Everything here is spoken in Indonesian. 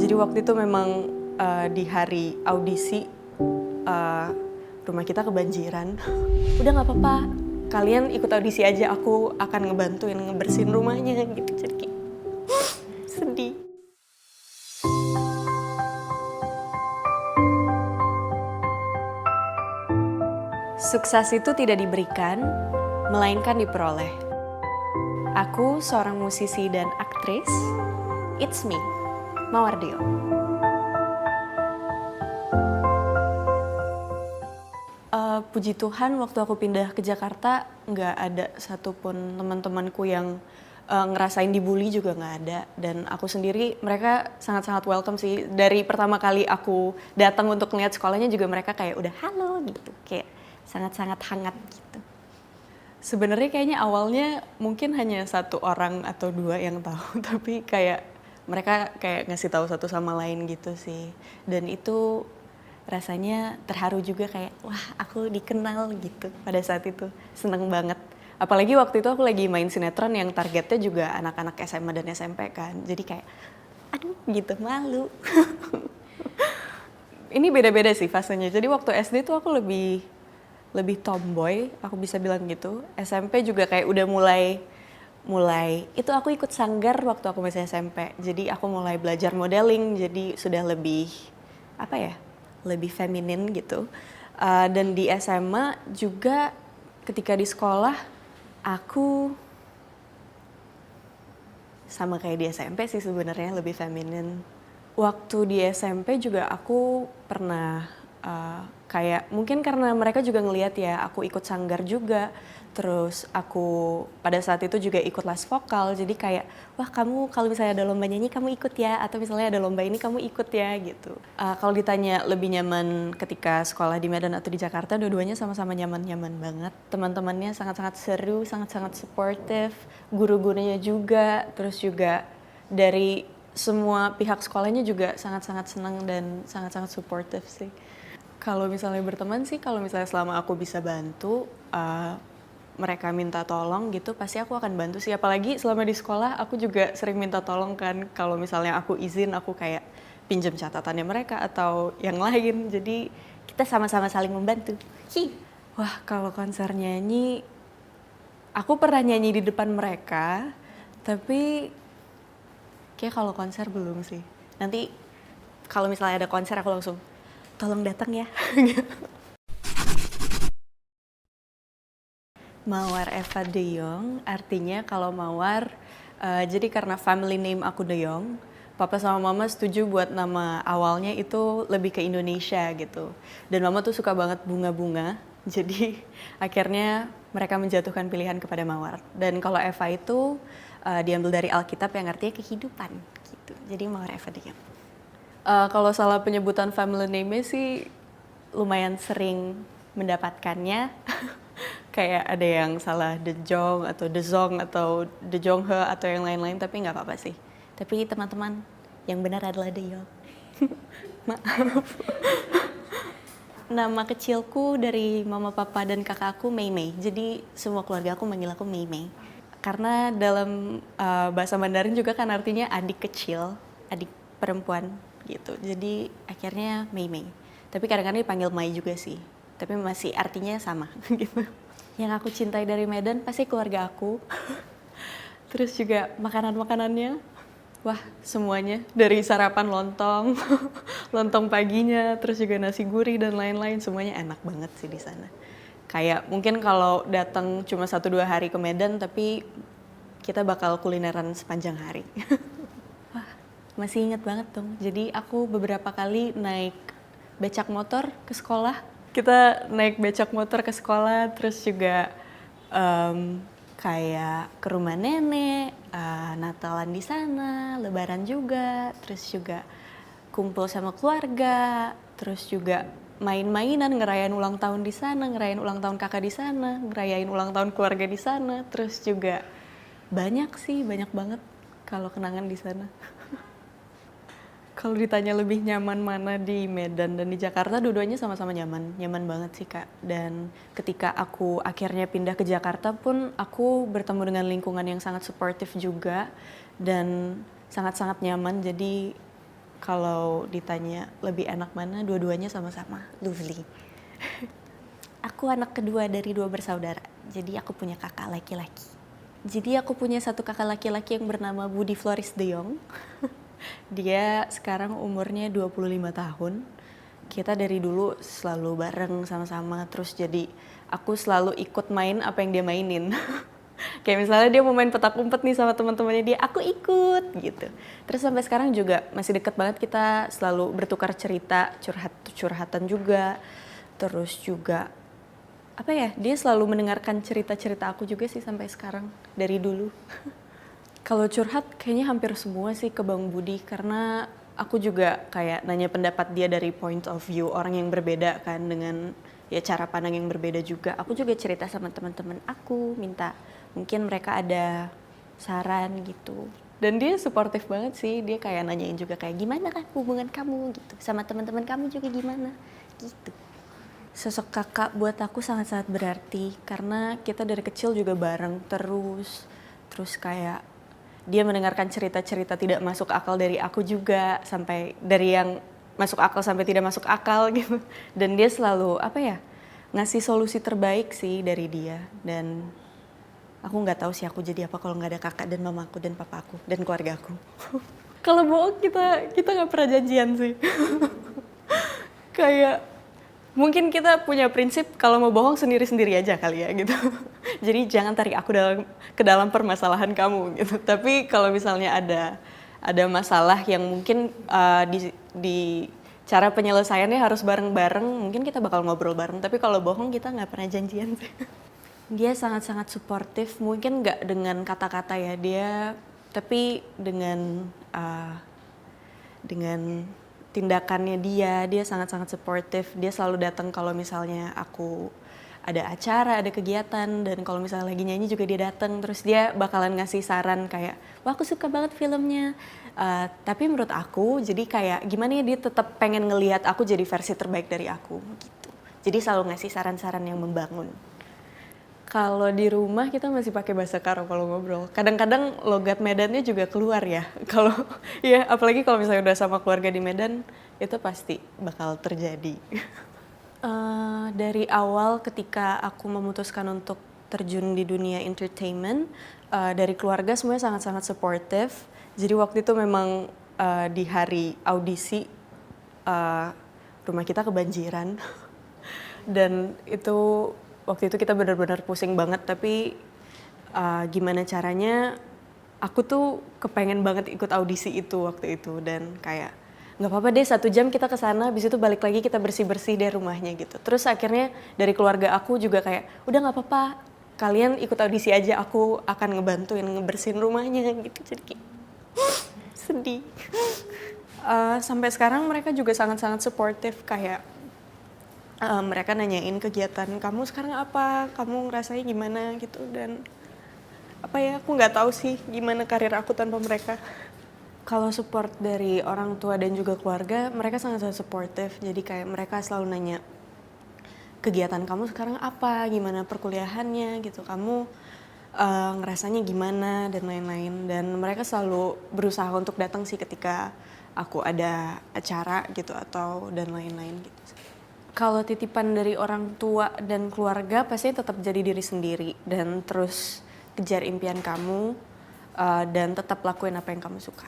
Jadi waktu itu memang di hari audisi rumah kita kebanjiran. Udah nggak apa-apa, kalian ikut audisi aja, aku akan ngebantuin ngebersihin rumahnya gitu. Jadi kayak sedih. Sukses itu tidak diberikan, melainkan diperoleh. Aku seorang musisi dan aktris. It's me, Mawar Dio. Puji Tuhan waktu aku pindah ke Jakarta nggak ada satupun teman-temanku yang ngerasain dibully, juga nggak ada. Dan aku sendiri, mereka sangat-sangat welcome sih. Dari pertama kali aku datang untuk ngeliat sekolahnya juga mereka kayak udah halo gitu, kayak sangat-sangat hangat gitu. Sebenarnya kayaknya awalnya mungkin hanya satu orang atau dua yang tahu, tapi kayak mereka kayak ngasih tahu satu sama lain gitu sih. Dan itu rasanya terharu juga, kayak wah aku dikenal gitu pada saat itu. Seneng banget. Apalagi waktu itu aku lagi main sinetron yang targetnya juga anak-anak SMA dan SMP kan. Jadi kayak aduh gitu, malu. Ini beda-beda sih fasenya. Jadi waktu SD tuh aku lebih tomboy, aku bisa bilang gitu. SMP juga kayak udah mulai itu aku ikut sanggar waktu aku masih SMP. Jadi aku mulai belajar modeling, jadi sudah lebih apa ya? Lebih feminin gitu. Dan di SMA juga ketika di sekolah aku sama kayak di SMP sih sebenarnya, lebih feminin. Waktu di SMP juga aku pernah kayak mungkin karena mereka juga ngelihat ya aku ikut sanggar juga, terus aku pada saat itu juga ikut les vokal, jadi kayak wah kamu kalau misalnya ada lomba nyanyi kamu ikut ya, atau misalnya ada lomba ini kamu ikut ya gitu. Kalau ditanya lebih nyaman ketika sekolah di Medan atau di Jakarta, dua-duanya sama-sama nyaman-nyaman banget. Teman-temannya sangat-sangat seru, sangat-sangat supportive, guru-gurunya juga, terus juga dari semua pihak sekolahnya juga sangat-sangat senang dan sangat-sangat supportive sih. Kalau misalnya berteman sih, kalau misalnya selama aku bisa bantu, mereka minta tolong gitu, pasti aku akan bantu sih. Apalagi selama di sekolah, aku juga sering minta tolong kan. Kalau misalnya aku izin, aku kayak pinjam catatannya mereka atau yang lain. Jadi kita sama-sama saling membantu. Wah, kalau konser nyanyi, aku pernah nyanyi di depan mereka, tapi kayak kalau konser belum sih. Nanti kalau misalnya ada konser aku langsung tolong datang ya. Mawar Eva De Jong, artinya kalau Mawar, jadi karena family name aku De Jong, papa sama mama setuju buat nama awalnya itu lebih ke Indonesia gitu. Dan mama tuh suka banget bunga-bunga, jadi akhirnya mereka menjatuhkan pilihan kepada Mawar. Dan kalau Eva itu diambil dari Alkitab yang artinya kehidupan gitu. Jadi Mawar Eva De Jong. Kalau salah penyebutan family name-nya sih lumayan sering mendapatkannya. Kayak ada yang salah De Jong atau De Zong atau De Jong He atau yang lain-lain, tapi nggak apa-apa sih. Tapi teman-teman, yang benar adalah De Jong. Maaf. Nama kecilku dari mama, papa, dan kakak aku Mei Mei. Jadi semua keluarga aku manggil aku Mei Mei. Karena dalam bahasa Mandarin juga kan artinya adik kecil, adik perempuan gitu. Jadi akhirnya Mei Mei. Tapi kadang-kadang dipanggil Mai juga sih. Tapi masih artinya sama gitu. Yang aku cintai dari Medan pasti keluarga aku. Terus juga makanan-makanannya. Wah, semuanya. Dari sarapan lontong, lontong paginya, terus juga nasi gurih dan lain-lain, semuanya enak banget sih di sana. Kayak mungkin kalau datang cuma 1-2 hari ke Medan, tapi kita bakal kulineran sepanjang hari. Wah, masih inget banget dong. Jadi aku beberapa kali naik becak motor ke sekolah. Kita naik becak motor ke sekolah, terus juga kayak ke rumah nenek, Natalan di sana, Lebaran juga, terus juga kumpul sama keluarga, terus juga main-mainan, ngerayain ulang tahun di sana, ngerayain ulang tahun kakak di sana, ngerayain ulang tahun keluarga di sana, terus juga banyak sih, banyak banget kalau kenangan di sana. Kalau ditanya lebih nyaman mana di Medan dan di Jakarta, dua-duanya sama-sama nyaman banget sih Kak. Dan ketika aku akhirnya pindah ke Jakarta pun, aku bertemu dengan lingkungan yang sangat suportif juga dan sangat-sangat nyaman. Jadi Kalau ditanya lebih enak mana, dua-duanya sama-sama lovely. Aku anak kedua dari 2 bersaudara, jadi aku punya kakak laki-laki. Jadi aku punya satu kakak laki-laki yang bernama Budi Floris de Jong. Dia sekarang umurnya 25 tahun. Kita dari dulu selalu bareng sama-sama, terus jadi aku selalu ikut main apa yang dia mainin. Kayak misalnya dia mau main petak umpet nih sama teman-temannya dia, aku ikut gitu. Terus sampai sekarang juga masih deket banget, kita selalu bertukar cerita, curhatan juga. Terus juga apa ya, dia selalu mendengarkan cerita-cerita aku juga sih sampai sekarang dari dulu. Kalau curhat kayaknya hampir semua sih ke Bang Budi, karena aku juga kayak nanya pendapat dia dari point of view orang yang berbeda kan, dengan ya cara pandang yang berbeda juga. Aku juga cerita sama teman-teman aku, minta mungkin mereka ada saran gitu. Dan dia suportif banget sih, dia kayak nanyain juga kayak gimana kan hubungan kamu gitu, sama teman-teman kamu juga gimana gitu. Sosok kakak buat aku sangat-sangat berarti, karena kita dari kecil juga bareng terus kayak dia mendengarkan cerita-cerita tidak masuk akal dari aku juga, sampai dari yang masuk akal sampai tidak masuk akal gitu. Dan dia selalu apa ya, ngasih solusi terbaik sih dari dia. Dan aku nggak tahu sih aku jadi apa kalau nggak ada kakak dan mamaku dan papaku dan keluarga aku. Kalau bohong kita nggak pernah janjian sih. Kayak mungkin kita punya prinsip kalau mau bohong sendiri-sendiri aja kali ya gitu. Jadi jangan tarik aku ke dalam permasalahan kamu gitu. Tapi kalau misalnya ada masalah yang mungkin di cara penyelesaiannya harus bareng-bareng, mungkin kita bakal ngobrol bareng. Tapi kalau bohong kita nggak pernah janjian sih. Dia sangat-sangat suportif, mungkin nggak dengan kata-kata ya dia, tapi dengan tindakannya dia sangat-sangat suportif. Dia selalu datang kalau misalnya aku ada acara, ada kegiatan, dan kalau misalnya lagi nyanyi juga dia datang. Terus dia bakalan ngasih saran kayak, wah aku suka banget filmnya. Tapi menurut aku, jadi kayak gimana ya, dia tetap pengen ngelihat aku jadi versi terbaik dari aku gitu. Jadi selalu ngasih saran-saran yang membangun. Kalau di rumah kita masih pakai bahasa Karo kalau ngobrol. Kadang-kadang logat Medannya juga keluar ya. Kalau ya apalagi kalau misalnya udah sama keluarga di Medan, itu pasti bakal terjadi. Dari awal ketika aku memutuskan untuk terjun di dunia entertainment, dari keluarga semuanya sangat-sangat supportive. Jadi waktu itu memang di hari audisi rumah kita kebanjiran. Dan itu waktu itu kita benar-benar pusing banget, tapi gimana caranya aku tuh kepengen banget ikut audisi itu waktu itu. Dan kayak nggak apa-apa deh, 1 jam kita kesana, habis itu balik lagi kita bersih-bersih deh rumahnya gitu. Terus akhirnya dari keluarga aku juga kayak udah nggak apa-apa, kalian ikut audisi aja, aku akan ngebantuin ngebersihin rumahnya gitu. Jadi kayak sedih. Sampai sekarang mereka juga sangat-sangat suportif, kayak mereka nanyain kegiatan kamu sekarang apa, kamu ngerasanya gimana gitu. Dan apa ya, aku nggak tahu sih gimana karir aku tanpa mereka. Kalau support dari orang tua dan juga keluarga, mereka sangat-sangat supportive. Jadi kayak mereka selalu nanya kegiatan kamu sekarang apa, gimana perkuliahannya gitu, kamu ngerasanya gimana dan lain-lain. Dan mereka selalu berusaha untuk datang sih ketika aku ada acara gitu atau dan lain-lain gitu. Kalau titipan dari orang tua dan keluarga, pasti tetap jadi diri sendiri dan terus kejar impian kamu dan tetap lakuin apa yang kamu suka.